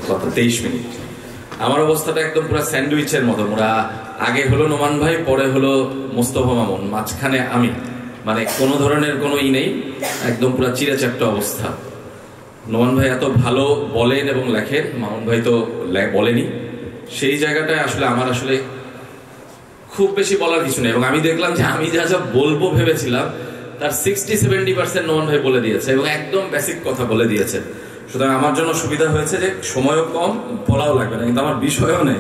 কত 23 মিনিট। আমার অবস্থাটা একদম পুরো স্যান্ডউইচের মতো, মোরা আগে হলো নোমান ভাই, পরে হলো মোস্তফা মামুন, মাঝখানে আমি, মানে কোনো ধরনের কোনো নেই, একদম পুরো চিড়ে চ্যাপ্টা অবস্থা। নোমান ভাই এত ভালো বলেন এবং লেখেন, মামুন ভাই তো বলেনি, সেই জায়গাটায় আসলে আমার আসলে খুব বেশি বলার কিছু নেই। এবং আমি দেখলাম যে আমি যা যা বলবো ভেবেছিলাম তার 60-70% নোমান ভাই বলে দিয়েছে এবং একদম বেসিক কথা বলে দিয়েছে। সুতরাং আমার জন্য সুবিধা হয়েছে যে সময়ও কম, বলাও লাগবে না, কিন্তু আমার বিষয়ও নেই।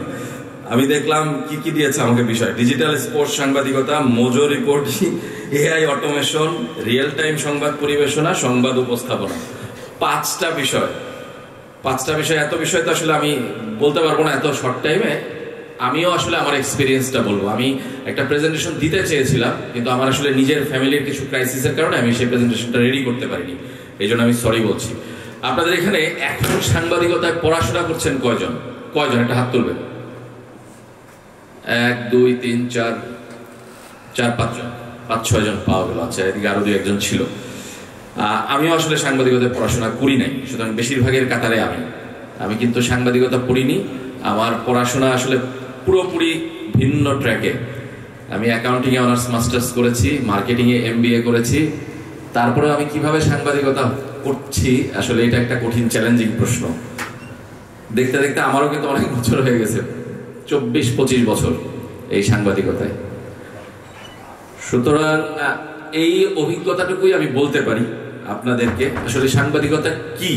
আমি দেখলাম কি কি দিয়েছে আমাকে বিষয়: ডিজিটাল স্পোর্টস সাংবাদিকতা, Mojo reporting, AI automation, real time সংবাদ পরিবেশনা, সংবাদ উপস্থাপনা। 5টা বিষয়। এত বিষয় তো আসলে আমি বলতে পারবো না এত শর্ট টাইমে। আমিও আসলে আমার এক্সপিরিয়েন্সটা বলবো। আমি একটা প্রেজেন্টেশন দিতে চেয়েছিলাম, কিন্তু আমার আসলে নিজের ফ্যামিলির কিছু ক্রাইসিসের কারণে আমি সেই প্রেজেন্টেশনটা রেডি করতে পারিনি, এই জন্য আমি সরি বলছি। আপনাদের এখানে এখন সাংবাদিকতায় পড়াশোনা করছেন কয়জন? একটা হাত তুলবেন। 1 2 3 4 5 জন, 5-6 জন পাওয়া গেল। আচ্ছা, এদিকে আরো 2-1 ছিল। আমিও আসলে সাংবাদিকতায় পড়াশোনা করি নাই, সুতরাং বেশিরভাগের কাতারে আমি কিন্তু সাংবাদিকতা পড়িনি। আমার পড়াশোনা আসলে পুরোপুরি ভিন্ন ট্র্যাকে। আমি অ্যাকাউন্টিংয়ে অনার্স মাস্টার্স করেছি, মার্কেটিংয়ে MBA করেছি। তারপরে আমি কিভাবে সাংবাদিকতা করছি, আসলে এটা একটা কঠিন চ্যালেঞ্জিং প্রশ্ন। দেখতে দেখতে আমারও কিন্তু অনেক বছর হয়ে গেছে, 24-25 বছর এই সাংবাদিকতায়। সুতরাং এই অভিজ্ঞতাটুকুই আমি বলতে পারি আপনাদেরকে। আসলে সাংবাদিকতা কি,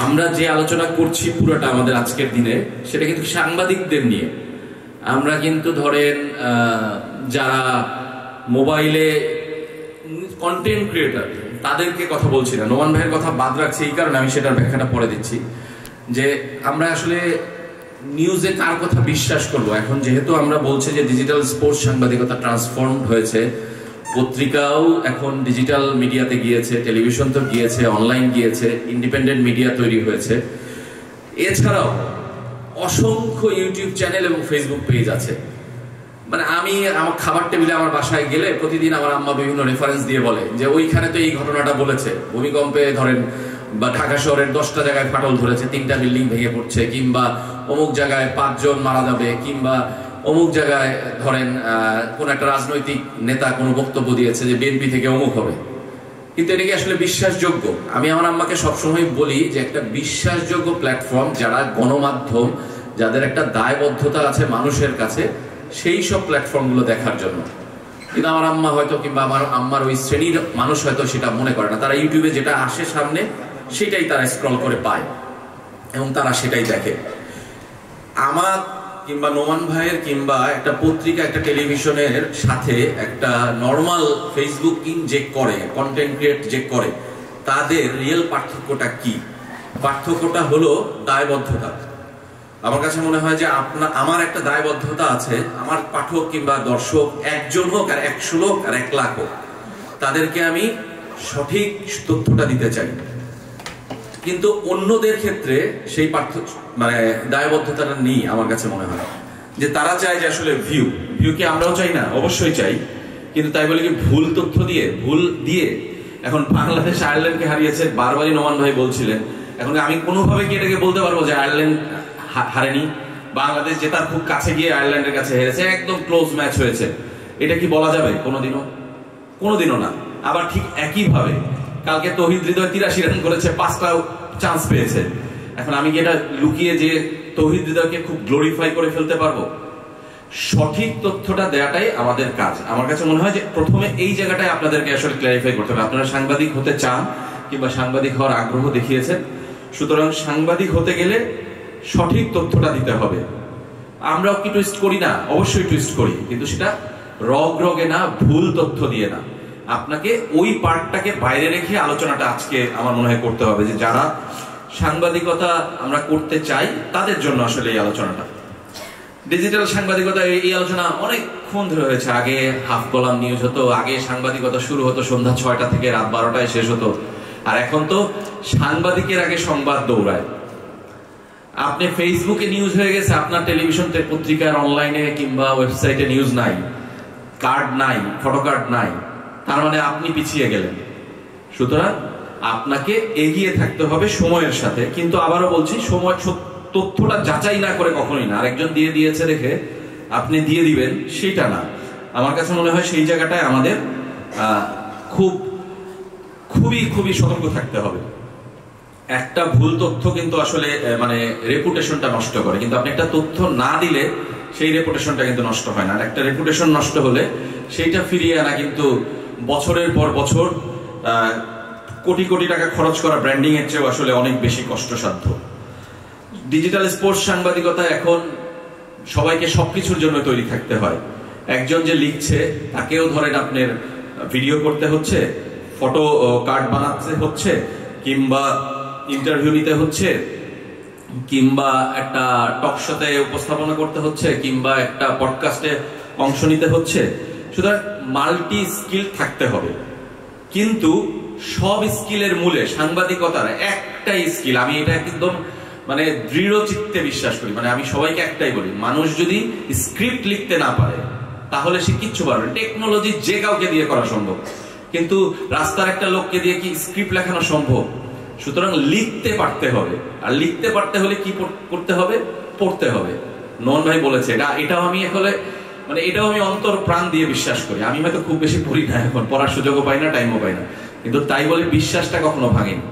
আমরা যে আলোচনা করছি পুরোটা আমাদের আজকের দিনে, সেটা কিন্তু সাংবাদিকদের নিয়ে। আমরা কিন্তু ধরেন যারা মোবাইলে কন্টেন্ট ক্রিয়েটার, তাদেরকে কথা বলছি না। নোমান ভাইয়ের কথা বাদ রাখছি এই কারণে, আমি সেটার ব্যাখ্যাটা পরে দিচ্ছি, যে আমরা আসলে নিউজে কার কথা বিশ্বাস করব। এখন যেহেতু আমরা বলছি যে ডিজিটাল স্পোর্টস সাংবাদিকতা ট্রান্সফর্ম হয়েছে, পত্রিকাও এখন ডিজিটাল মিডিয়াতে গিয়েছে, টেলিভিশন তো গিয়েছে, অনলাইন গিয়েছে, ইন্ডিপেন্ডেন্ট মিডিয়া তৈরি হয়েছে। এছাড়াও অসংখ্য ইউটিউব চ্যানেল এবং ফেসবুক পেজ আছে। মানে আমি আমার খাবার টেবিলে আমার বাসায় গেলে প্রতিদিন আমার আম্মা বিভিন্ন রেফারেন্স দিয়ে বলে যে ওইখানে তো এই ঘটনাটা বলেছে, ভূমিকম্পে ধরেন বা ঢাকা শহরের 10টা জায়গায় ফাটল ধরেছে, 3টা বিল্ডিং ভেঙে পড়ছে, কিংবা অমুক জায়গায় 5 জন মারা যাবে, কিংবা অমুক জায়গায় ধরেন কোন একটা রাজনৈতিক নেতা কোনো বক্তব্য দিয়েছে যে বিএনপি থেকে অমুক হবে। কিন্তু এটা কি আসলে বিশ্বাসযোগ্য? আমি আমার আম্মাকে সবসময় বলি যে একটা বিশ্বাসযোগ্য প্ল্যাটফর্ম, যারা গণমাধ্যম, যাদের একটা দায়বদ্ধতা আছে মানুষের কাছে, সেই সব প্ল্যাটফর্মগুলো দেখার জন্য। কিন্তু আমার আম্মা হয়তো, কিংবা আমার আম্মার ওই শ্রেণীর মানুষ হয়তো সেটা মনে করে না। তারা ইউটিউবে যেটা আসে সামনে, সেটাই তারা স্ক্রল করে পায় এবং তারা সেটাই দেখে। আমার কিংবা নোমান ভাইয়ের কিংবা একটা পত্রিকা, একটা টেলিভিশনের সাথে একটা নর্মাল ফেসবুকিং যে করে, কন্টেন্ট ক্রিয়েট যে করে, তাদের রিয়েল পার্থক্যটা কি? পার্থক্যটা হলো দায়বদ্ধতা। আমার কাছে মনে হয় যে আমার একটা দায়বদ্ধতা আছে, আমার পাঠক কিংবা দর্শক 1 জন হোক আর 100 লোক আর 1 লাখ হোক, তাদেরকে আমি সঠিক তথ্যটা দিতে চাই। কিন্তু অন্যদের ক্ষেত্রে সেই মানে দায়বদ্ধতাটা নেই। আমার কাছে মনে হয় যে তারা চায় যে আসলে ভিউ কি আমরাও চাই না? অবশ্যই চাই, কিন্তু তাই বলে কি ভুল তথ্য দিয়ে এখন বাংলাদেশ আয়ারল্যান্ডকে হারিয়েছে, বারবারই নোমান ভাই বলছিলেন। এখন আমি কোনোভাবে কি এটাকে বলতে পারবো যে আয়ারল্যান্ড হারেনি, বাংলাদেশ জেতার খুব কাছে গিয়ে আয়ারল্যান্ডের কাছে হেরেছে, একদম ক্লোজ ম্যাচ হয়েছে, এটা কি বলা যাবে? কোনোদিনও না। আবার ঠিক একইভাবে কালকে তৌহিদ হৃদয় 83 রান করেছে, 5টা চান্স পেয়েছে। এখন আমি কি এটা লুকিয়ে যে তৌহিদ হৃদয়কে খুব গ্লোরিফাই করে ফেলতে পারবো? সঠিক তথ্যটা দেওয়াটাই আমাদের কাজ। আমার কাছে মনে হয় যে প্রথমে এই জায়গাটায় আপনাদেরকে আসলে ক্ল্যারিফাই করতে হবে। আপনারা সাংবাদিক হতে চান কিংবা সাংবাদিক হওয়ার আগ্রহ দেখিয়েছেন, সুতরাং সাংবাদিক হতে গেলে সঠিক তথ্যটা দিতে হবে। আমরাও কি টুইস্ট করি না? অবশ্যই টুইস্ট করি, কিন্তু সেটা রগে না, ভুল তথ্য দিয়ে না। আপনাকে ওই পার্টটাকে বাইরে রেখে আলোচনাটা আজকে আমার মনে হয় করতে হবে, যে যারা সাংবাদিকতা আমরা করতে চাই তাদের জন্য আসলে এই আলোচনাটা। ডিজিটাল সাংবাদিকতা, এই আলোচনা অনেকক্ষণ ধরে হয়েছে। আগে হাফ কলাম নিউজ হতো, আগে সাংবাদিকতা শুরু হতো সন্ধ্যা 6টা থেকে রাত 12টায় শেষ হতো, আর এখন তো সাংবাদিকের আগে সংবাদ দৌড়ায়। আপনি ফেসবুকে নিউজ হয়ে গেছে, আপনার টেলিভিশন পত্রিকার অনলাইনে কিংবা ওয়েবসাইটে নিউজ নাই, কার্ড নাই, ফটো কার্ড নাই, তার মানে আপনি পিছিয়ে গেলেন। সুতরাং আপনাকে এগিয়ে থাকতে হবে সময়ের সাথে। কিন্তু আবারও বলছি, সময় তথ্যটা যাচাই না করে কখনোই না, আরেকজন দিয়ে দিয়েছে দেখে আপনি দিয়ে দিবেন সেটা না। আমার কাছে মনে হয় সেই জায়গাটায় আমাদের খুবই খুবই সতর্ক থাকতে হবে। একটা ভুল তথ্য কিন্তু আসলে মানে রেপুটেশনটা নষ্ট করে, কিন্তু আপনি একটা তথ্য না দিলে সেই রেপুটেশনটা কিন্তু নষ্ট হয় না। আর একটা রেপুটেশন নষ্ট হলে সেইটা ফিরিয়ে আনা কিন্তু বছরের পর বছর কোটি কোটি টাকা খরচ করা ব্র্যান্ডিং এর চেয়েও আসলে অনেক বেশি কষ্টসাধ্য। ডিজিটাল স্পোর্টস সাংবাদিকতা এখন সবাইকে সবকিছুর জন্য তৈরি থাকতে হয়। একজন যে লিখছে তাকেও ধরেন আপনার ভিডিও করতে হচ্ছে, ফটো কার্ড বানাতে হচ্ছে, কিংবা ইন্টারভিউ নিতে হচ্ছে, কিংবা একটা টক শোতে উপস্থাপনা করতে হচ্ছে, কিংবা একটা পডকাস্টে অংশ নিতে হচ্ছে। সুতরাং মাল্টি স্কিল থাকতে হবে, কিন্তু সব স্কিলের মূলে সাংবাদিকতার একটাই স্কিল, আমি এটা একদম মানে দৃঢ় চিত্তে বিশ্বাস করি। মানে আমি সবাইকে একটাই বলি, মানুষ যদি স্ক্রিপ্ট লিখতে না পারে তাহলে সে কিচ্ছু পারবে। টেকনোলজি যে কাউকে দিয়ে করা সম্ভব, কিন্তু রাস্তার একটা লোককে দিয়ে কি স্ক্রিপ্ট লেখানো সম্ভব? সুতরাং লিখতে পারতে হবে, আর লিখতে পারতে হলে কি করতে হবে? পড়তে হবে। নন ভাই বলেছে এটাও আমি আসলে মানে এটাও আমি অন্তর প্রাণ দিয়ে বিশ্বাস করি। আমি হয়তো খুব বেশি পড়ি না, এখন পড়ার সুযোগও পাই না, টাইমও পাই না, কিন্তু তাই বলে বিশ্বাসটা কখনো ভাঙেনি।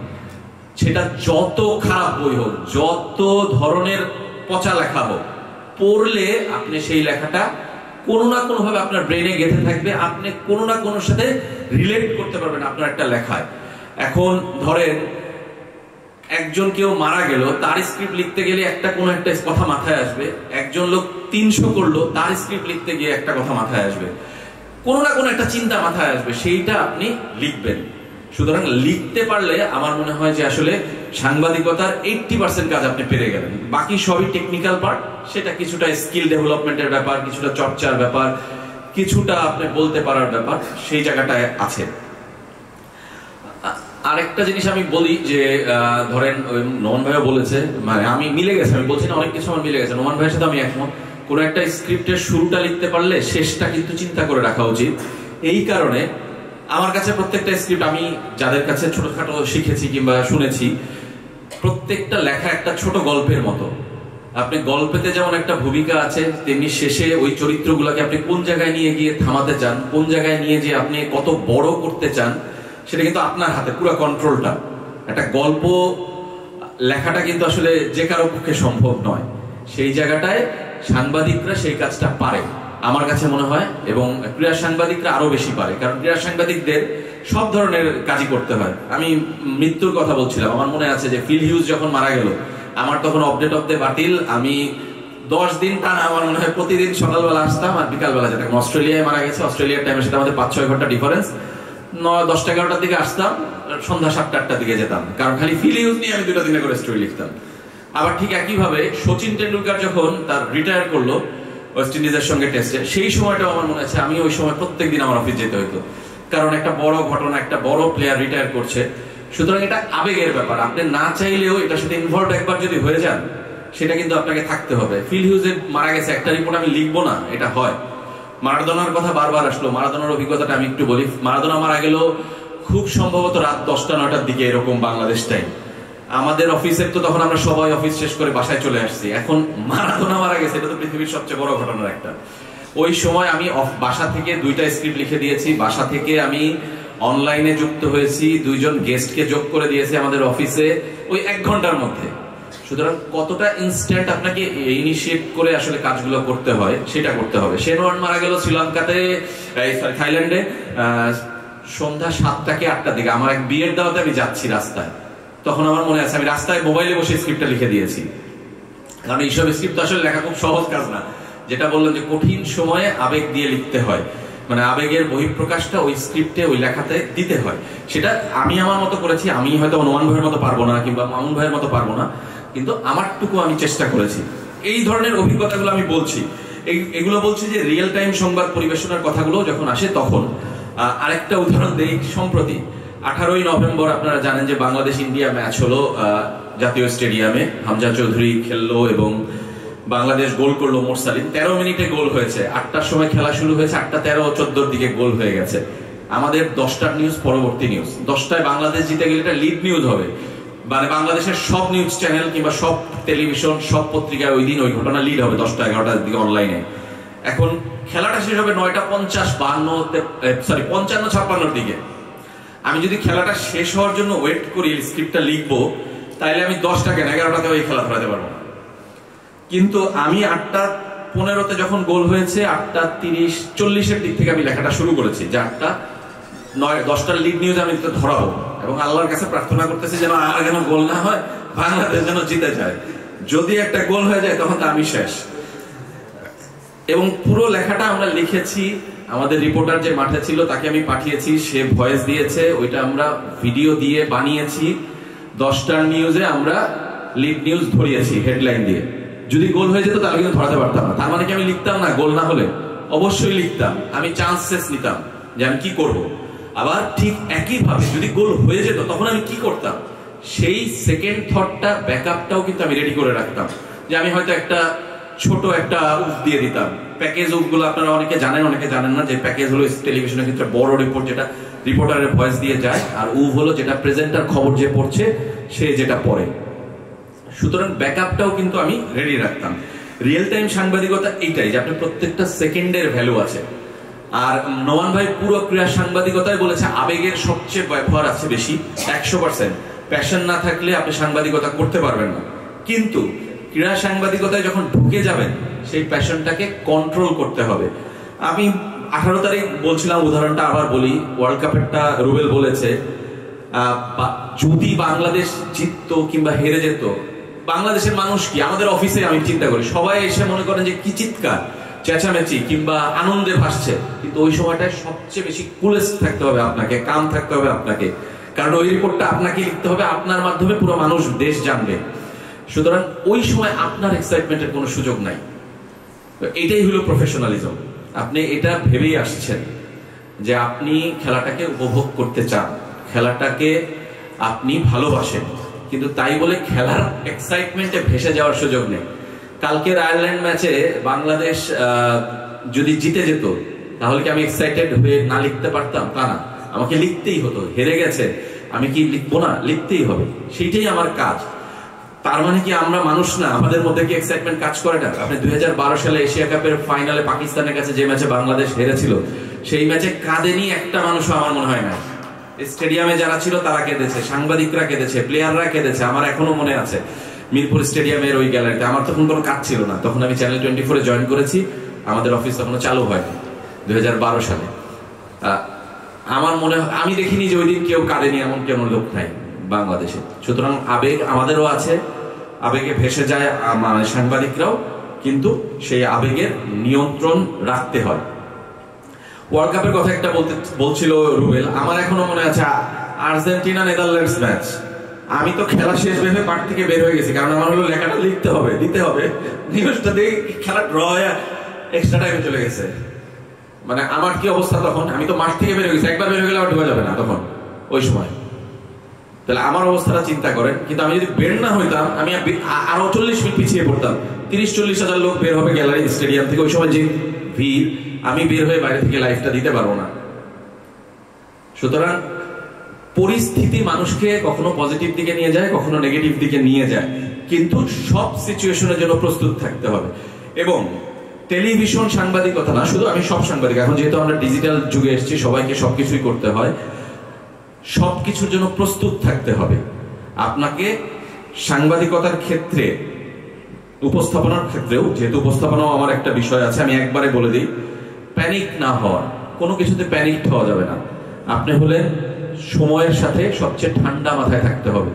সেটা যত খারাপ বই হোক, যত ধরনের পচা লেখা হোক, পড়লে আপনি সেই লেখাটা কোনো না কোনো ভাবে আপনার ব্রেনে গেঁথে থাকবে, আপনি কোনো না কোনো সাথে রিলেট করতে পারবেন আপনার একটা লেখায়। এখন ধরেন একজন কেউ মারা গেল, তার স্ক্রিপ্ট লিখতে গেলে একটা কোনো একটা কথা মাথায় আসবে। একজন লোক 300 করলো, তার স্ক্রিপ্ট লিখতে গিয়ে একটা কথা মাথায় আসবে, কোনো না কোনো একটা চিন্তা মাথায় আসবে, সেইটা আপনি লিখবেন। সুতরাং লিখতে পারলে আমার মনে হয় যে আসলে সাংবাদিকতার 80% কাজ আপনি পেরে গেলেন। বাকি সবই টেকনিক্যাল পার্ট, সেটা কিছুটা স্কিল ডেভেলপমেন্টের ব্যাপার, কিছুটা চর্চার ব্যাপার, কিছুটা আপনি বলতে পারার ব্যাপার, সেই জায়গাটায় আছে। আরেকটা জিনিস আমি বলি যে ধরেন নোমান ভাইও বলেছে, মানে আমি মিলে গেছে, আমি বলছি না অনেক কিছু আমার মিলে গেছে, নোমান ভাইয়ের সাথে আমি একমত। কোন একটা স্ক্রিপ্টের শুরুটা লিখতে পারলে শেষটা কিন্তু চিন্তা করে রাখা উচিত। এই কারণে আমার কাছে প্রত্যেকটা স্ক্রিপ্ট, আমি যাদের কাছে ছোটখাটো শিখেছি কিংবা শুনেছি, প্রত্যেকটা লেখা একটা ছোট গল্পের মতো। আপনি গল্পেতে যেমন একটা ভূমিকা আছে, তেমনি শেষে ওই চরিত্রগুলোকে আপনি কোন জায়গায় নিয়ে গিয়ে থামাতে চান, কোন জায়গায় নিয়ে যে আপনি কত বড় করতে চান, সেটা কিন্তু আপনার হাতে, পুরো কন্ট্রোলটা। একটা গল্প লেখাটা কিন্তু আসলে যে কারো পক্ষে সম্ভব নয়। সেই জায়গাটায় সাংবাদিকরা সেই কাজটা পারে আমার কাছে মনে হয়, এবং ক্রীড়া সাংবাদিকরা আরো বেশি পারে, কারণ ক্রীড়া সাংবাদিকদের সব ধরনের কাজই করতে হয়। আমি মৃত্যুর কথা বলছিলাম, আমার মনে আছে যে ফিল হিউজ যখন মারা গেল, আমার তখন আপডেট অফ দ্য বাতিল, আমি 10 দিন টানা আমার মনে হয় প্রতিদিন সকালবেলা আসতাম আর বিকালবেলা যেতাম। অস্ট্রেলিয়ায় মারা গেছে, অস্ট্রেলিয়ার টাইমের সাথে আমাদের 5-6 ঘন্টা ডিফারেন্স, 10টা-11টার দিকে আসতাম, সন্ধ্যা 7টা-8টার দিকে যেতাম, কারণ খালি ফিল হিউজ নিয়ে আমি 2 দিনে করে স্টোরি লিখতাম। আবার ঠিক একইভাবে সচিন টেন্ডুলকার যখন তার রিটায়ার করলো ওয়েস্ট ইন্ডিজের সঙ্গে টেস্টে, সেই সময়টাও আমার মনে আছে আমি ওই সময় প্রত্যেকদিন আমার অফিস যেতে হতো, কারণ একটা বড় ঘটনা, একটা বড় প্লেয়ার রিটায়ার করছে। সুতরাং এটা আবেগের ব্যাপার, আপনি না চাইলেও এটার সাথে ইনভলভ একবার যদি হয়ে যান, সেটা কিন্তু আপনাকে থাকতে হবে। ফিল হিউজে মারা গেছে, একটা রিপোর্ট আমি লিখবো না, এটা হয়। মারাদোনার কথা বারবার আসলো, মারাদোনার অভিজ্ঞতাটা আমি একটু বলি। মারাদোনা মারা গেল খুব সম্ভবত রাত 10টা-9টার দিকে, এরকম বাংলাদেশ টাইম। আমাদের অফিসের তো তখন আমরা সবাই অফিস শেষ করে বাসায় চলে আসছি। এখন মারাদোনা মারা গেছে, এটা তো পৃথিবীর সবচেয়ে বড় ঘটনার একটা। ওই সময় আমি বাসা থেকে 2টা স্ক্রিপ্ট লিখে দিয়েছি, বাসা থেকে আমি অনলাইনে যুক্ত হয়েছি, 2জন গেস্টকে যোগ করে দিয়েছি আমাদের অফিসে ওই 1 ঘন্টার মধ্যে। সুতরাং কতটা ইনস্ট্যান্ট আপনাকে ইনিশিয়েট করে আসলে কাজগুলো করতে হয়, সেটা করতে হবে। শেন ওয়ার্ন মারা গেল শ্রীলঙ্কাতে, থাইল্যান্ডে, সন্ধ্যা 7টা-8টার দিকে। আমার এক বিয়ের দাওয়াতে আমি যাচ্ছি রাস্তায়, তখন আমার মনে আছে আমি রাস্তায় মোবাইলে বসে স্ক্রিপ্টটা লিখে দিয়েছি। কারণ এইসব স্ক্রিপ্ট আসলে লেখা খুব সহজ কাজ না, যেটা বললাম যে কঠিন সময়ে আবেগ দিয়ে লিখতে হয়, মানে আবেগের বহিঃপ্রকাশটা ওই স্ক্রিপ্টে, ওই লেখাতে দিতে হয়। সেটা আমি আমার মতো করেছি। আমি হয়তো নোমান ভাইয়ের মতো পারবো না, কিংবা মামুন ভাইয়ের মতো পারবো না, কিন্তু আমারটুকু আমি চেষ্টা করেছি। এই ধরনের অভিজ্ঞতাগুলো আমি বলছি, এগুলো বলছি যে রিয়েল টাইম সংবাদ পরিবেশনার কথাগুলো যখন আসে তখন। আরেকটা উদাহরণ দেই, সম্প্রতি 18ই নভেম্বর আপনারা জানেন যে বাংলাদেশ ইন্ডিয়া ম্যাচ হলো জাতীয় স্টেডিয়ামে। হামজা চৌধুরী খেললো এবং বাংলাদেশ গোল করলো। মোরসালিন 13 মিনিটে গোল হয়েছে। 8টার সময় খেলা শুরু হয়েছে, 8টা13-14 দিকে গোল হয়ে গেছে। আমাদের 10টার নিউজ পরবর্তী নিউজ, 10টায় বাংলাদেশ জিতে গেলে এটা লিড নিউজ হবে। মানে বাংলাদেশের সব নিউজ চ্যানেল কিংবা সব টেলিভিশন সব পত্রিকায় ওই দিন ওই ঘটনা লিড হবে 10টা-11টার দিকে অনলাইনে। এখন খেলাটা শেষ হবে 9:50, 55-56 দিকে। আমি যদি খেলাটা শেষ হওয়ার জন্য ওয়েট করি, স্ক্রিপ্টটা লিখবো, তাইলে আমি 10টা কেন 11টাতে ওই খেলা ধরাতে পারবো না। কিন্তু আমি 8:15-তে যখন গোল হয়েছে 8:30-40-এর দিক থেকে আমি লেখাটা শুরু করেছি যে 8:09-10টার লিড নিউজ আমি ধরাবো, এবং আল্লাহর কাছে প্রার্থনা করতেছি যেন আর যেন গোল না হয়, বাংলাদেশ যেন জিতে যায়। যদি একটা গোল হয়ে যায় তখন তো আমি শেষ। এবং পুরো লেখাটা আমরা লিখেছি, আমাদের রিপোর্টার যে মাঠে ছিল তাকে আমি পাঠিয়েছি, সে ভয়েস দিয়েছে, ওইটা আমরা ভিডিও দিয়ে বানিয়েছি। 10টার নিউজে আমরা লিড নিউজ ধরিয়েছি হেডলাইন দিয়ে। যদি গোল হয়ে যেত তাহলে কিন্তু ধরাতে পারতাম না। তার মানে কি আমি লিখতাম না গোল না হলে? অবশ্যই লিখতাম। আমি চান্সেস নিতাম যে আমি কি করব। আবার ঠিক একইভাবে যদি গোল হয়ে যেত তখন আমি কি করতাম, সেই সেকেন্ড থটটা ব্যাকআপটাও কিন্তু আমি রেডি করে রাখতাম। যে আমি হয়তো একটা ছোট একটা উফ দিয়ে দিতাম। প্যাকেজ উফগুলো আপনারা অনেকে জানেন, অনেকে জানেন না যে প্যাকেজ হলো টেলিভিশনের ক্ষেত্রে বড় রিপোর্ট যেটা রিপোর্টারের ভয়েস দিয়ে যায়, আর উফ হলো যেটা প্রেজেন্টার খবর যে পড়ছে সে যেটা পড়ে। সুতরাং ব্যাকআপটাও কিন্তু আমি রেডি রাখতাম। রিয়েল টাইম সাংবাদিকতা এইটাই যে আপনি প্রত্যেকটা সেকেন্ডের ভ্যালু আছে। আর নোমান ভাই পুরো ক্রীড়া সাংবাদিকতায় বলেছে আবেগের সবচেয়ে ব্যবহার আছে বেশি, 100%। প্যাশন না থাকলে আপনি সাংবাদিকতা করতে পারবেন না। কিন্তু ক্রীড়া সাংবাদিকতায় যখন ঢুকে যাবেন সেই প্যাশনটাকে কন্ট্রোল করতে হবে। আমি 18 তারিখ বলছিলাম, উদাহরণটা আবার বলি, ওয়ার্ল্ড কাপেরটা রুবেল বলেছে যদি বাংলাদেশ জিততো কিংবা হেরে যেত, বাংলাদেশের মানুষ কি, আমাদের অফিসে আমি চিন্তা করি সবাই এসে মনে করেন যে কি চিৎকার চেঁচামেচি কিংবা আনন্দে ভাসছে, কিন্তু ওই সময়টায় সবচেয়ে বেশি কুলেস্ট থাকতে হবে আপনাকে, কাম থাকতে হবে আপনাকে, কারণ ওই রিপোর্টটা আপনাকে লিখতে হবে, আপনার মাধ্যমে পুরো মানুষ দেশ জানবে। সুতরাং ওই সময় আপনার এক্সাইটমেন্টের কোনো সুযোগ নাই। এটাই হলো প্রফেশনালিজম। আপনি এটা ভেবেই আসছেন যে আপনি খেলাটাকে উপভোগ করতে চান, খেলাটাকে আপনি ভালোবাসেন, কিন্তু তাই বলে খেলার এক্সাইটমেন্টে ভেসে যাওয়ার সুযোগ নেই। কালকের আয়ারল্যান্ড ম্যাচে বাংলাদেশ যদি জিতে যেত তাহলে কি আমি এক্সাইটেড হয়ে না লিখতে পারতাম? তা না, আমাকে লিখতেই হতো। হেরে গেছে, আমি কি লিখবো না? লিখতেই হবে, সেইটাই আমার কাজ। তার মানে কি আমরা মানুষ না? আমাদের মধ্যে কি এক্সাইটমেন্ট কাজ করে না? আপনি 2012 সালে এশিয়া কাপের ফাইনালে পাকিস্তানের কাছে যে ম্যাচে বাংলাদেশ হেরেছিল, সেই ম্যাচে কাঁদেনি একটা মানুষও আমার মনে হয় না। স্টেডিয়ামে যারা ছিল তারা কেঁদেছে, সাংবাদিকরা কেঁদেছে, প্লেয়াররা কেঁদেছে। আমার এখনো মনে আছে মিরপুর স্টেডিয়ামের ওই গ্যালারিতে। আমার তখন কোনো কাজ ছিল না, তখন আমি চ্যানেল 24-এ জয়েন করেছি, আমাদের অফিস তখনও চালু হয়নি 2012 সালে। আমার মনে হয় আমি দেখিনি যে ওই দিন কেউ কাঁদেনি, এমন কোনো লোক নাই বাংলাদেশে। সুতরাং আবেগ আমাদেরও আছে, আবেগে ভেসে যায় সাংবাদিকরাও, কিন্তু সেই আবেগের নিয়ন্ত্রণ রাখতে হয়। ওয়ার্ল্ড কাপের কথা একটা বলছিল রুবেল, আমার এখনো মনে আছে আর্জেন্টিনা নেদারল্যান্ডস ম্যাচ। আমি তো খেলা শেষ ভেবে মাঠ থেকে বের হয়ে গেছি, কারণ আমার হলো লেখাটা লিখতে হবে, দিতে হবে, নিউজটা দিয়ে খেলা ড্র হয়ে এক্সট্রা টাইমে চলে গেছে। মানে আমার কি অবস্থা তখন? আমি তো মাঠ থেকে বের হয়ে গেছি, একবার বের হয়ে গেলে আবার ঢোকা যাবে না তখন ওই সময়। তাহলে আমার অবস্থাটা চিন্তা করেন। কিন্তু আমি যদি বের না হইতাম, আমি আরো 40 মিনিট পিছিয়ে পড়তাম। 30-40 হাজার লোক বের হবে গ্যালারি স্টেডিয়াম থেকে, ওই সময় যে ভিড়, আমি বের হয়ে বাইরে থেকে লাইভটা দিতে পারবো না। সুতরাং পরিস্থিতি মানুষকে কখনো পজিটিভ দিকে নিয়ে যায়, কখনো নেগেটিভ দিকে নিয়ে যায়, কিন্তু সব সিচুয়েশনের জন্য প্রস্তুত থাকতে হবে। এবং টেলিভিশন সাংবাদিকতা না শুধু, আমি সব সাংবাদিক, এখন যেহেতু আমরা ডিজিটাল যুগে এসেছি, সবাইকে সবকিছুই করতে হয়, সবকিছুর জন্য প্রস্তুত থাকতে হবে। আপনাকে সাংবাদিকতার ক্ষেত্রে, উপস্থাপনার ক্ষেত্রেও, যেহেতু উপস্থাপনাও আমার একটা বিষয় আছে, আমি একবারে বলে দিই, প্যানিক না হওয়ার, কোনো কিছুতে প্যানিক হওয়া যাবে না। আপনি হলেন সময়ের সাথে সবচেয়ে ঠান্ডা মাথায় থাকতে হবে।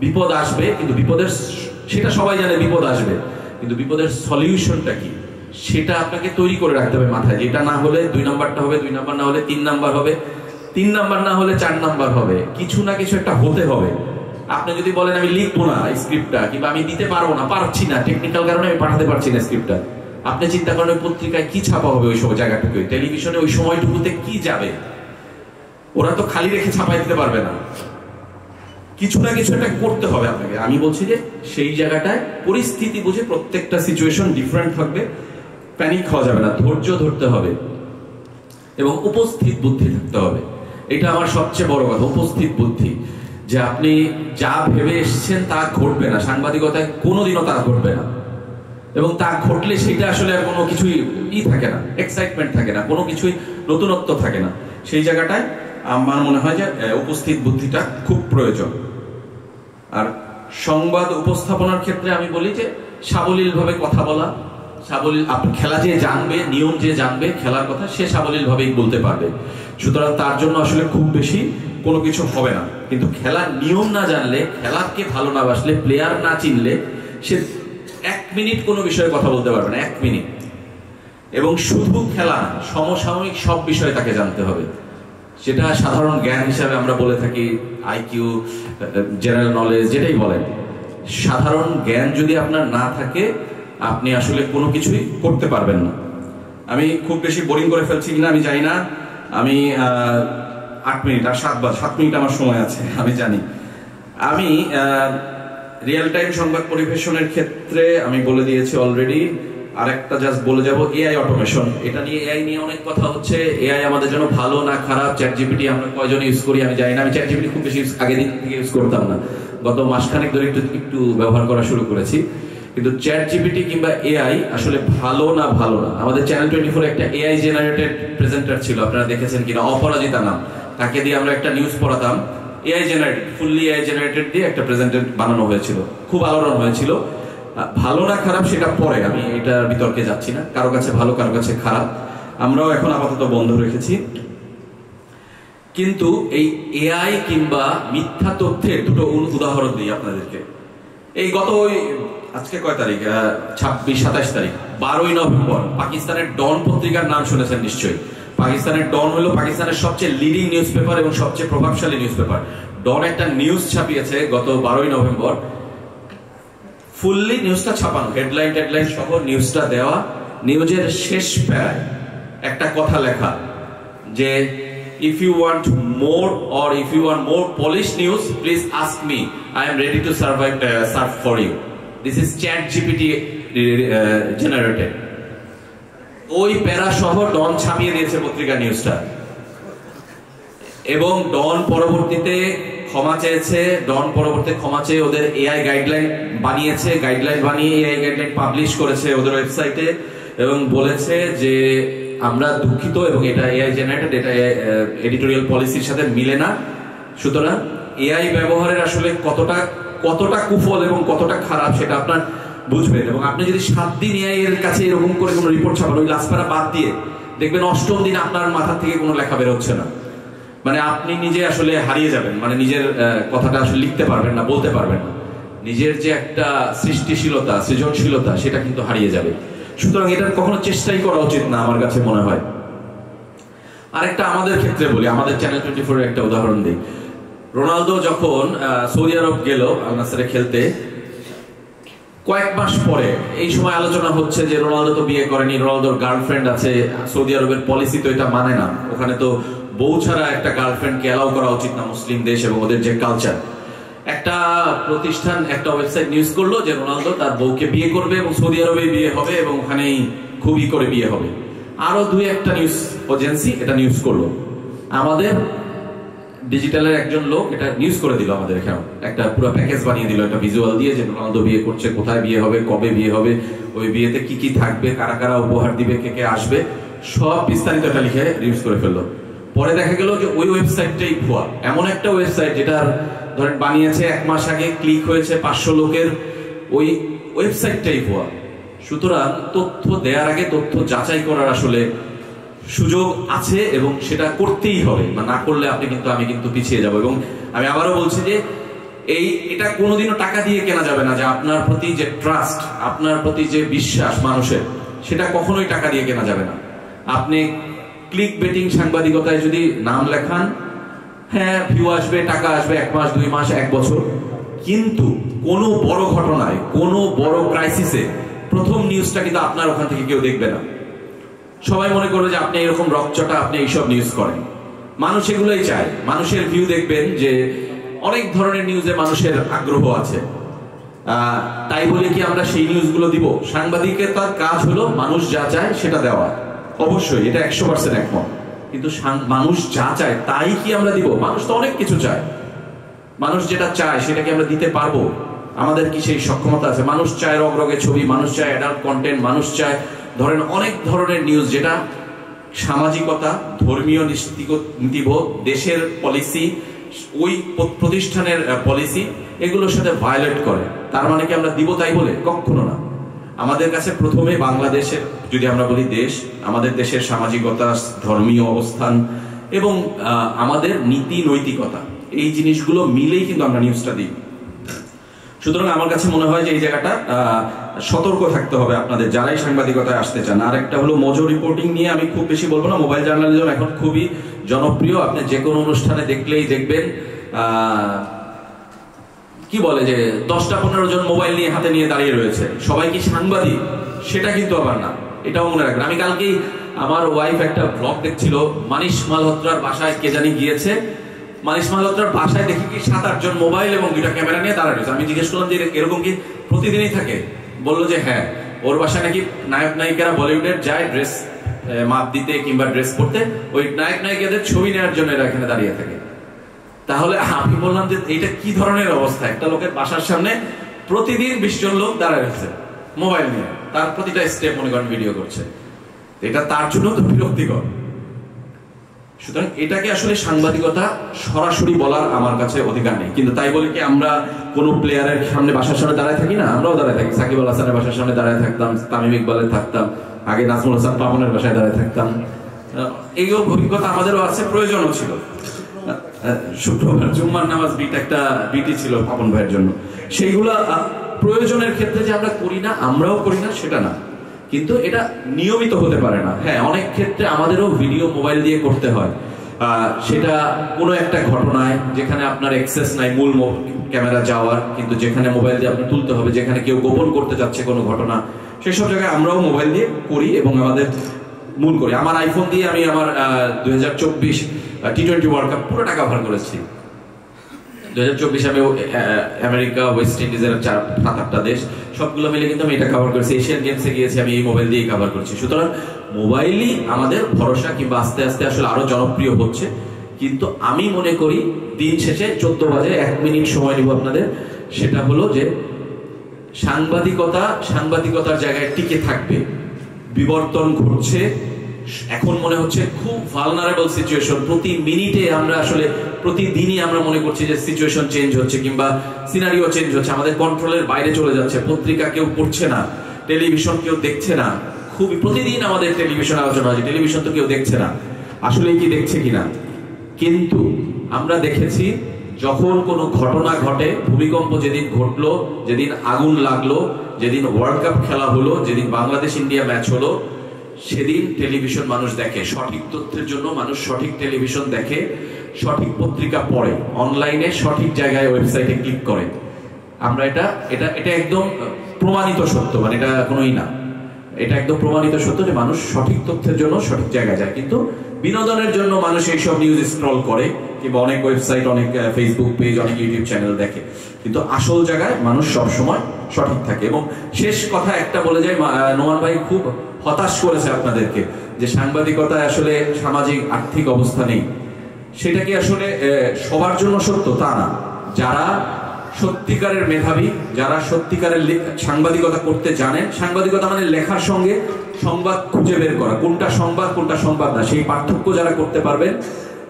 বিপদ আসবে, কিন্তু বিপদের, সেটা সবাই জানে বিপদ আসবে, কিন্তু বিপদের সলিউশনটা কি সেটা আপনাকে তৈরি করে রাখতে হবে মাথায়। যেটা না হলে 2 নাম্বারটা হবে, 2 নাম্বার না হলে 3 নাম্বার হবে, 3 নাম্বার না হলে 4 নাম্বার হবে, কিছু না কিছু একটা হতে হবে। আপনি যদি বলেন আমি লিখবো না স্ক্রিপ্টটা, কিংবা আমি দিতে পারবো না, পারছি না, টেকনিক্যাল কারণে আমি পাঠাতে পারছি না স্ক্রিপ্টটা, আপনি চিন্তা করেন ওই পত্রিকায় কি ছাপা হবে ওই সময় জায়গাটুকু, টেলিভিশনে ওই সময়টুকুতে কি যাবে? ওরা তো খালি রেখে ছাপাই দিতে পারবে না, কিছু না কিছু একটা করতে হবে আপনাকে। আমি বলছি যে সেই জায়গাটায় পরিস্থিতি বুঝে, প্রত্যেকটা সিচুয়েশন ডিফারেন্ট থাকবে, প্যানিক হওয়া যাবে না, ধৈর্য ধরতে হবে এবং উপস্থিত বুদ্ধি থাকতে হবে। এটা আমার সবচেয়ে বড় কথা, উপস্থিত বুদ্ধি। যে আপনি যা ভেবে এসেছেন তা ঘটবে না, সাংবাদিকতায় কোনোদিনও তা ঘটবে না। এবং তা ঘটলে সেটা আসলে আর কোনো কিছুই থাকে না, এক্সাইটমেন্ট থাকে না, কোনো কিছুই নতুনত্ব থাকে না। সেই জায়গাটায় আমার মনে হয় যে উপস্থিত বুদ্ধিটা খুব প্রয়োজন। আর সংবাদ উপস্থাপনার ক্ষেত্রে আমি বলি যে সাবলীলভাবে কথা বলা, সাবলীল, আপনি খেলা যে জানবে, নিয়ম যে জানবে খেলার কথা, সে সাবলীলভাবেই বলতে পারবে। সুতরাং তার জন্য আসলে খুব বেশি কোনো কিছু হবে না। কিন্তু খেলার নিয়ম না জানলে, খেলাকে ভালো না বাসলে, প্লেয়ার না চিনলে, সে 1 মিনিট কোনো বিষয়ে কথা বলতে পারবে না, 1 মিনিট। এবং শুধু খেলা, সমসাময়িক সব বিষয়ে তাকে জানতে হবে। সেটা সাধারণ জ্ঞান হিসাবে আমরা বলে থাকি, আইকিউ, জেনারেল নলেজ, যেটাই বলেন। সাধারণ জ্ঞান যদি আপনার না থাকে, আপনি আসলে কোনো কিছুই করতে পারবেন না। আমি খুব বেশি বোরিং করে ফেলছি কিনা আমি জানি না। আমি 8 মিনিট আর 7 মিনিট আমার সময় আছে, আমি জানি। আমি রিয়েল টাইম সংবাদ পরিবেশনের ক্ষেত্রে আমি বলে দিয়েছি অলরেডি। আরেকটা জাস্ট বলে যাব, এআই অটোমেশন। এটা নিয়ে, এআই নিয়ে অনেক কথা হচ্ছে। এআই আমাদের জন্য ভালো না খারাপ, চ্যাট জিপিটি আমরা কয়জন ইউজ করি আমি জানি না। আমি চ্যাট জিপিটি খুব বেশি আগের দিন থেকে ইউজ করতাম না, গত মাসখানেক ধরে একটু ব্যবহার করা শুরু করেছি। কিন্তু চ্যাট জিপিটি কিংবা এআই আসলে ভালো না আমাদের চ্যানেল 24 একটা এআই জেনারেটেড প্রেজেন্টার ছিল, আপনারা দেখেছেন কিনা, অপরাজিতা নাম। তাকে দিয়ে আমরা একটা নিউজ পড়াতাম, AI generated, fully AI generated দিয়ে একটা প্রেজেন্টার বানানো হয়েছিল, খুব আলোড়ন হয়েছিল। ভালো না খারাপ সেটা পরে, আমি এটা বিতর্কে যাচ্ছি না, কারো কাছে ভালো কারো কাছে খারাপ, আমরাও এখন আপাতত বন্ধ রেখেছি। কিন্তু এই এআই কিংবা মিথ্যা তথ্যের দুটো উদাহরণ দিই আপনাদেরকে। এই গত আজকে কয় তারিখ, 26-27 তারিখ, 12ই নভেম্বর পাকিস্তানের ডন পত্রিকার নাম শুনেছেন নিশ্চয়ই। পাকিস্তানের ডন হলো পাকিস্তানের সবচেয়ে লিডিং নিউজ পেপার এবং সবচেয়ে প্রভাবশালী নিউজ পেপার। ডন একটা নিউজ ছাপিয়েছে গত 12ই নভেম্বর, ফুললি নিউজটা ছাপানো, হেডলাইন টেডলাইন সহ নিউজটা দেওয়া। নিউজের শেষ প্যারায় একটা কথা লেখা যে if you want more polished news, please ask me, I am ready to serve for you. This is chat GPT generated. ওই প্যারা সহ ডন ছাপিয়ে দিয়েছে পত্রিকা নিউজটা, এবং ডন পরবর্তীতে ক্ষমা চেয়ে ওদের এআই গাইডলাইন বানিয়েছে, গাইডলাইন বানিয়ে এআই গাইডলাইন পাবলিশ করেছে ওদের ওয়েবসাইটে, এবং বলেছে যে আমরা দুঃখিত এবং এটা এআই জেনারেটেড, এটা এডিটোরিয়াল পলিসির সাথে মিলে না। সুতরাং এআই ব্যবহারের আসলে কতটা কুফল এবং কতটা খারাপ সেটা আপনার বুঝবেন। এবং আপনি যদি 7 দিন এআই এর কাছে এরকম করে কোনো রিপোর্ট ছাপান, ওই লাস্ট বাদ দিয়ে, দেখবেন 8ম দিন আপনার মাথা থেকে কোনো লেখা বের হচ্ছে না। মানে আপনি নিজে আসলে হারিয়ে যাবেন, মানে নিজের কথাটা আসলে লিখতে পারবেন না, বলতে পারবেন না। নিজের যে একটা সৃষ্টিশীলতা, সৃজনশীলতা, সেটা কিন্তু হারিয়ে যাবে। সুতরাং এটার কখনো চেষ্টাই করা উচিত না আমার কাছে মনে হয়। আরেকটা আমাদের ক্ষেত্রে বলি, আমাদের চ্যানেল 24 এর একটা উদাহরণ দিই। রোনালদো যখন সৌদি আরব গেল আল নাসরে খেলতে, কয়েক মাস পরে এই সময় আলোচনা হচ্ছে যে রোনালদো তো বিয়ে করেনি, রোনালদোর গার্লফ্রেন্ড আছে। সৌদি আরবের পলিসি তো এটা মানে না, ওখানে তো বউ ছাড়া একটা গার্লফ্রেন্ডকে অ্যালাউ করা উচিত না, মুসলিম দেশ এবং ওদের যে কালচার। একটা প্রতিষ্ঠান, একটা ওয়েবসাইট নিউজ করলো যে রোনালদো তার বউকে বিয়ে করবে এবং সৌদি আরবে বিয়ে হবে এবং ওখানেই খুবই করে বিয়ে হবে। আরো 2-1টা নিউজ এজেন্সি এটা নিউজ করলো। আমাদের ডিজিটালের একজন লোক এটা নিউজ করে দিল, আমাদের এখানে একটা পুরো প্যাকেজ বানিয়ে দিল, একটা ভিজুয়াল দিয়ে, যে রোনালদো বিয়ে করছে, কোথায় বিয়ে হবে, কবে বিয়ে হবে, ওই বিয়েতে কি কি থাকবে, কারা কারা উপহার দিবে, কে কে আসবে, সব বিস্তারিত একটা লিখে নিউজ করে ফেললো। পরে দেখা গেল যে ওই ওয়েবসাইটটাই ভুয়া। এমন একটা ওয়েবসাইট যেটার ধরেন বানিয়েছে 1 মাস আগে, ক্লিক হয়েছে 500 লোকের, ওই ওয়েবসাইটটাই ভুয়া। সুতরাং তথ্য দেওয়ার আগে তথ্য যাচাই করার আসলে সুযোগ আছে এবং সেটা করতেই হবে, না করলে আমি কিন্তু পিছিয়ে যাব। এবং আমি আবারও বলছি যে এটা কোনোদিনও টাকা দিয়ে কেনা যাবে না, যে আপনার প্রতি যে ট্রাস্ট, আপনার প্রতি যে বিশ্বাস মানুষের, সেটা কখনোই টাকা দিয়ে কেনা যাবে না। আপনি ক্লিক বেটিং সাংবাদিকতায় যদি নাম লেখান, হ্যাঁ ভিউ আসবে, টাকা আসবে 1 মাস, 2 মাস, 1 বছর, কিন্তু কোনো বড় ঘটনায়, কোনো বড় ক্রাইসিসে প্রথম নিউজটা কিন্তু আপনার ওখান থেকে কেউ দেখবে না। সবাই মনে করবে যে আপনি এরকম রকচটা, আপনি এইসব নিউজ করেন। মানুষ এগুলোই চায়, মানুষের ভিউ। দেখবেন যে অনেক ধরনের নিউজে মানুষের আগ্রহ আছে, তাই বলে কি আমরা সেই নিউজগুলো দিব? সাংবাদিকের তার কাজ হলো মানুষ যা চায় সেটা দেওয়া, অবশ্যই এটা 100% একমত। কিন্তু মানুষ যা চায় তাই কি আমরা দিব? মানুষ তো অনেক কিছু চায়, মানুষ যেটা চায় সেটা কি আমরা দিতে পারবো? আমাদের কি সেই সক্ষমতা আছে? মানুষ চায় রগরগে ছবি, মানুষ চায় অ্যাডাল্ট কন্টেন্ট, মানুষ চায় ধরেন অনেক ধরনের নিউজ যেটা সামাজিকতা, ধর্মীয় নীতিবোধ, দেশের পলিসি, ওই প্রতিষ্ঠানের পলিসি, এগুলোর সাথে ভায়োলেট করে। তার মানে কি আমরা দিব তাই বলে? কখনো না। আমাদের কাছে প্রথমে বাংলাদেশের, যদি আমরা বলি দেশ, আমাদের দেশের সামাজিকতা, ধর্মীয় অবস্থান এবং আমাদের নীতি নৈতিকতা, এই জিনিসগুলো মিলেই কিন্তু আমরা নিউজটা দিই। সুতরাং আমার কাছে মনে হয় যে এই জায়গাটা সতর্ক থাকতে হবে আপনাদের যারাই সাংবাদিকতায় আসতে চান। আর একটা হলো মজো রিপোর্টিং নিয়ে আমি খুব বেশি বলবো না। মোবাইল জার্নালিজম এখন খুবই জনপ্রিয়। আপনি যে কোনো অনুষ্ঠানে দেখলেই দেখবেন কি বলে যে 10-15 জন মোবাইল নিয়ে হাতে নিয়ে দাঁড়িয়ে রয়েছে। সবাই কি সাংবাদিক? সেটা কিন্তু আবার না, এটাও মনে রাখবেন। আমি কালকেই আমার ওয়াইফ একটা ব্লগ দেখছিল, মানিশ মালহোত্রার বাসায় কে জানি গিয়েছে। মানিশ মালহোত্রার বাসায় দেখি কি 7-8 জন মোবাইল এবং 2টা ক্যামেরা নিয়ে দাঁড়ায় রয়েছে। আমি জিজ্ঞেস করলাম যে এরকম কি প্রতিদিনই থাকে? বললো যে হ্যাঁ, ওর বাসায় নাকি নায়ক নায়িকারা বলিউডের যায় ড্রেস মাপ দিতে কিংবা ড্রেস পরতে, ওই নায়ক নায়িকাদের ছবি নেওয়ার জন্য এরা এখানে দাঁড়িয়ে থাকে। তাহলে আমি বললাম যে এটা কি ধরনের অবস্থা? একটা লোকের বাসার সামনে প্রতিদিন 20 জন লোক দাঁড়ায় রয়েছে মোবাইল নিয়ে, তার প্রতিটা স্টেপ মনে করেন ভিডিও করছে। এটা তার জন্য তো বিরক্তিকর। সুতরাং এটাকে আসলে সাংবাদিকতা সরাসরি বলার আমার কাছে অধিকার নেই। কিন্তু তাই বলে কি আমরা কোন প্লেয়ারের সামনে, বাসার সামনে দাঁড়ায় থাকি না? আমরাও দাঁড়ায় থাকি। সাকিব আল হাসানের বাসার সামনে দাঁড়ায় থাকতাম, তামিম ইকবালের থাকতাম, আগে নাজমুল হাসান পাপনের বাসায় দাঁড়ায় থাকতাম। এই অভিজ্ঞতা আমাদেরও আছে, প্রয়োজনও ছিল। শুক্রবার জুম্মার নামাজ একটা বিটি ছিল পাপন ভাইয়ের জন্য। সেইগুলা প্রয়োজনের ক্ষেত্রে যে আমরা করি না, আমরাও করি না সেটা না, কিন্তু এটা নিয়মিত হতে পারে না। হ্যাঁ, অনেক ক্ষেত্রে আমাদেরও ভিডিও মোবাইল দিয়ে করতে হয়। সেটা কোনো একটা ঘটনায় যেখানে আপনার অ্যাক্সেস নাই মূল ক্যামেরা যাওয়ার, কিন্তু যেখানে মোবাইল দিয়ে আপনি তুলতে হবে, যেখানে কেউ গোপন করতে যাচ্ছে কোনো ঘটনা, সেসব জায়গায় আমরাও মোবাইল দিয়ে করি এবং আমাদের মূল করি। আমার আইফোন দিয়ে আমি আমার 2024 টি-20 ওয়ার্ল্ড কাপ পুরোটা কভার করেছি। 2024 আমি আমেরিকা, ওয়েস্ট ইন্ডিজের 7-8টা দেশ, সবগুলো মিলে কিন্তু আমি এটা কভার করেছি। এশিয়ান গেমসে গিয়েছি, আমি এই মোবাইল দিয়ে কভার করছি। সুতরাং মোবাইলই আমাদের ভরসা, কিংবা আস্তে আস্তে আসলে আরো জনপ্রিয় হচ্ছে। কিন্তু আমি মনে করি দিন শেষে 14 বাজে 1 মিনিট সময় নিব আপনাদের। সেটা হলো যে সাংবাদিকতার জায়গায় টিকে থাকবে। বিবর্তন ঘটছে, এখন মনে হচ্ছে খুব ভালনারেবল সিচুয়েশন। প্রতি মিনিটে আমরা আসলে প্রতিদিনই আমরা মনে করছি যে সিচুয়েশন চেঞ্জ হচ্ছে কিংবা সিনারিও চেঞ্জ হচ্ছে, আমাদের কন্ট্রোলের বাইরে চলে যাচ্ছে। পত্রিকা কেউ পড়ছে না, টেলিভিশন কেউ দেখছে না। খুবই প্রতিদিন আমাদের টেলিভিশন আলোচনা হয়, টেলিভিশন তো কেউ দেখছে না, আসলে কি দেখছে কিনা। কিন্তু আমরা দেখেছি যখন কোনো ঘটনা ঘটে, ভূমিকম্প যেদিন ঘটলো, যেদিন আগুন লাগলো, যেদিন ওয়ার্ল্ড কাপ খেলা হলো, যেদিন বাংলাদেশ ইন্ডিয়া ম্যাচ হলো, সেদিন টেলিভিশন মানুষ দেখে। সঠিক তথ্যের জন্য মানুষ সঠিক টেলিভিশন দেখে, সঠিক পত্রিকা পড়ে, অনলাইনে সঠিক জায়গায় ওয়েবসাইটে ক্লিক করে। আমরা এটা একদম প্রমাণিত সত্য, মানে এটা কোনোই না, এটা একদম প্রমাণিত সত্য যে মানুষ সঠিক তথ্যের জন্য সঠিক জায়গায় যায়। কিন্তু বিনোদনের জন্য মানুষ এইসব নিউজ স্ক্রল করে, কিংবা অনেক ওয়েবসাইট, অনেক ফেসবুক পেজ, অনেক ইউটিউব চ্যানেল দেখে। কিন্তু আসল জায়গায় মানুষ সবসময় সঠিক থাকে। এবং শেষ কথা একটা বলে যায়, নোমান ভাই খুব হতাশ করেছে আপনাদেরকে যে সাংবাদিকতায় আসলে সামাজিক আর্থিক অবস্থা নেই। সেটা কি আসলে সবার জন্য সত্য? তা না। যারা সত্যিকারের মেধাবী, যারা সত্যিকারের সাংবাদিকতা করতে জানেন, সাংবাদিকতা মানে লেখার সঙ্গে সংবাদ খুঁজে বের করা, কোনটা সংবাদ কোনটা সংবাদ না, সেই পার্থক্য যারা করতে পারবেন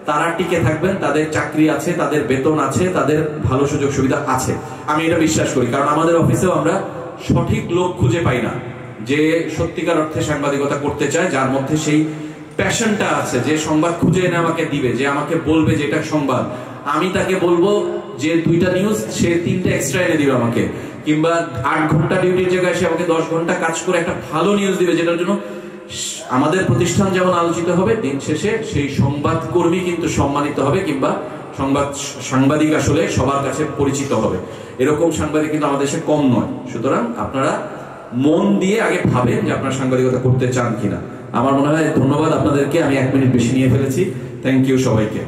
তারা টিকে থাকবেন। তাদের চাকরি আছে, তাদের বেতন আছে, তাদের ভালো সুযোগ সুবিধা আছে। আমি এটা বিশ্বাস করি, কারণ আমাদের অফিসেও আমরা সঠিক লোক খুঁজে পাই না যে সত্যিকার অর্থে সাংবাদিকতা করতে চায়, যার মধ্যে সেই প্যাশনটা আছে, যে সংবাদ খুঁজে এনে আমাকে দিবে, যে আমাকে বলবে যে এটা সংবাদ, আমি তাকে বলবো যে 2টা নিউজ, সে 3টা এক্সট্রা এনে দিবে আমাকে, কিংবা 8 ঘন্টা ডিউটির জায়গায় সে আমাকে 10 ঘন্টা কাজ করে একটা ভালো নিউজ দিবে, যেটার জন্য আমাদের প্রতিষ্ঠান যেমন আলোচিত হবে, দিন শেষে সেই সংবাদকর্মী কিন্তু সম্মানিত হবে, কিংবা সাংবাদিক আসলে সবার কাছে পরিচিত হবে। এরকম সাংবাদিক কিন্তু আমাদের দেশে কম নয়। সুতরাং আপনারা মন দিয়ে আগে ভাবেন যে আপনারা সাংবাদিকতা করতে চান কিনা। আমার মনে হয় ধন্যবাদ আপনাদেরকে, আমি 1 মিনিট বেশি নিয়ে ফেলেছি। থ্যাংক ইউ সবাইকে।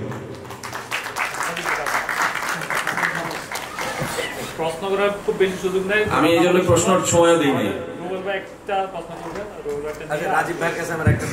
প্রশ্ন করার খুব বেশি সুযোগ নাই, আমি এই জন্য প্রশ্নের সময়ও দিই নাই। একটা প্রশ্ন করবেন। রাজীব ভাইয়ের কাছে আমার একটা